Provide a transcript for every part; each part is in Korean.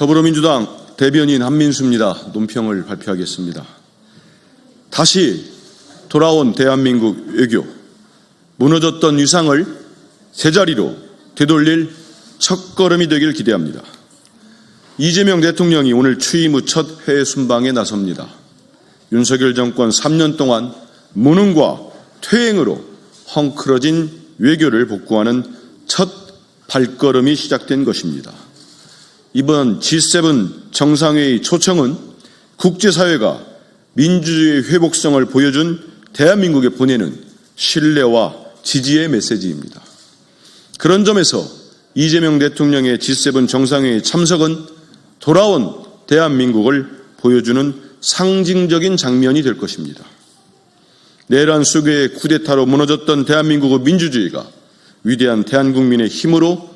더불어민주당 대변인 한민수입니다. 논평을 발표하겠습니다. 다시 돌아온 대한민국 외교, 무너졌던 위상을 제자리로 되돌릴 첫걸음이 되길 기대합니다. 이재명 대통령이 오늘 취임 후 첫 해외 순방에 나섭니다. 윤석열 정권 3년 동안 무능과 퇴행으로 헝클어진 외교를 복구하는 첫 발걸음이 시작된 것입니다. 이번 G7 정상회의 초청은 국제사회가 민주주의의 회복성을 보여준 대한민국에 보내는 신뢰와 지지의 메시지입니다. 그런 점에서 이재명 대통령의 G7 정상회의 참석은 돌아온 대한민국을 보여주는 상징적인 장면이 될 것입니다. 내란 수교의 쿠데타로 무너졌던 대한민국의 민주주의가 위대한 대한국민의 힘으로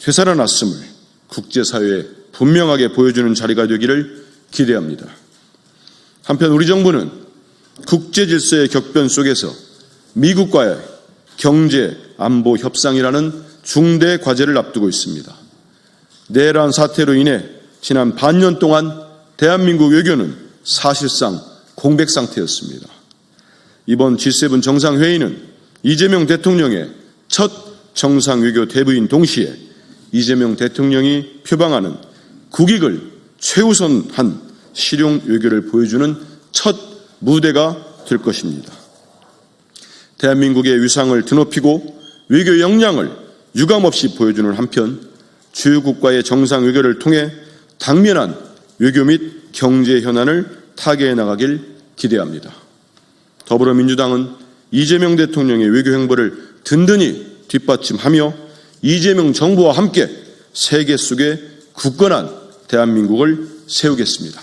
되살아났음을 국제사회에 분명하게 보여주는 자리가 되기를 기대합니다. 한편 우리 정부는 국제질서의 격변 속에서 미국과의 경제, 안보 협상이라는 중대 과제를 앞두고 있습니다. 내란 사태로 인해 지난 반년 동안 대한민국 외교는 사실상 공백 상태였습니다. 이번 G7 정상회의는 이재명 대통령의 첫 정상외교 대부인 동시에 이재명 대통령이 표방하는 국익을 최우선한 실용 외교를 보여주는 첫 무대가 될 것입니다. 대한민국의 위상을 드높이고 외교 역량을 유감없이 보여주는 한편 주요국과의 정상 외교를 통해 당면한 외교 및 경제 현안을 타개해 나가길 기대합니다. 더불어민주당은 이재명 대통령의 외교 행보를 든든히 뒷받침하며 이재명 정부와 함께 세계 속에 굳건한 대한민국을 세우겠습니다.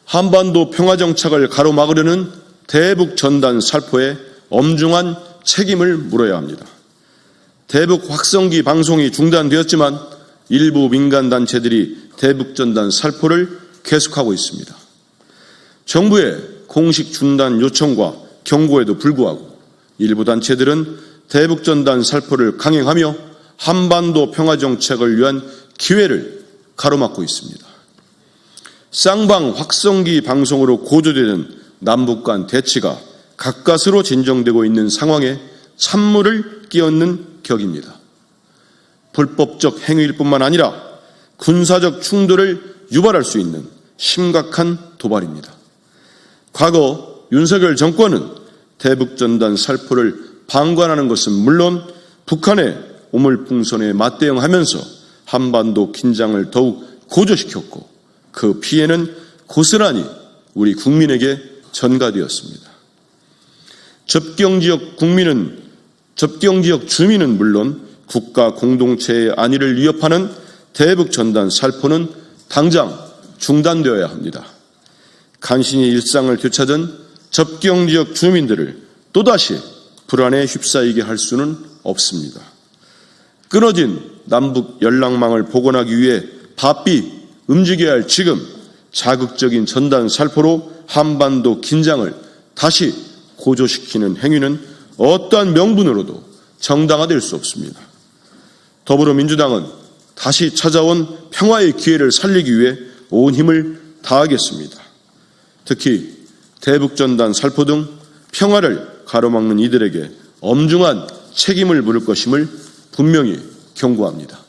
한반도 평화정착을 가로막으려는 대북 전단 살포에 엄중한 책임을 물어야 합니다. 대북 확성기 방송이 중단되었지만 일부 민간단체들이 대북 전단 살포를 계속하고 있습니다. 정부의 공식 중단 요청과 경고에도 불구하고 일부 단체들은 대북 전단 살포를 강행하며 한반도 평화정착을 위한 기회를 가로막고 있습니다. 쌍방 확성기 방송으로 고조되는 남북 간 대치가 가까스로 진정되고 있는 상황에 찬물을 끼얹는 격입니다. 불법적 행위일 뿐만 아니라 군사적 충돌을 유발할 수 있는 심각한 도발입니다. 과거 윤석열 정권은 대북전단 살포를 방관하는 것은 물론 북한의 오물풍선에 맞대응하면서 한반도 긴장을 더욱 고조시켰고 그 피해는 고스란히 우리 국민에게 전가되었습니다. 접경지역 주민은 물론 국가 공동체의 안위를 위협하는 대북전단 살포는 당장 중단되어야 합니다. 간신히 일상을 되찾은 접경지역 주민들을 또다시 불안에 휩싸이게 할 수는 없습니다. 끊어진 남북 연락망을 복원하기 위해 바삐 움직여야 할 지금 자극적인 전단 살포로 한반도 긴장을 다시 고조시키는 행위는 어떠한 명분으로도 정당화될 수 없습니다. 더불어민주당은 다시 찾아온 평화의 기회를 살리기 위해 온 힘을 다하겠습니다. 특히 대북전단 살포 등 평화를 가로막는 이들에게 엄중한 책임을 물을 것임을 분명히 경고합니다.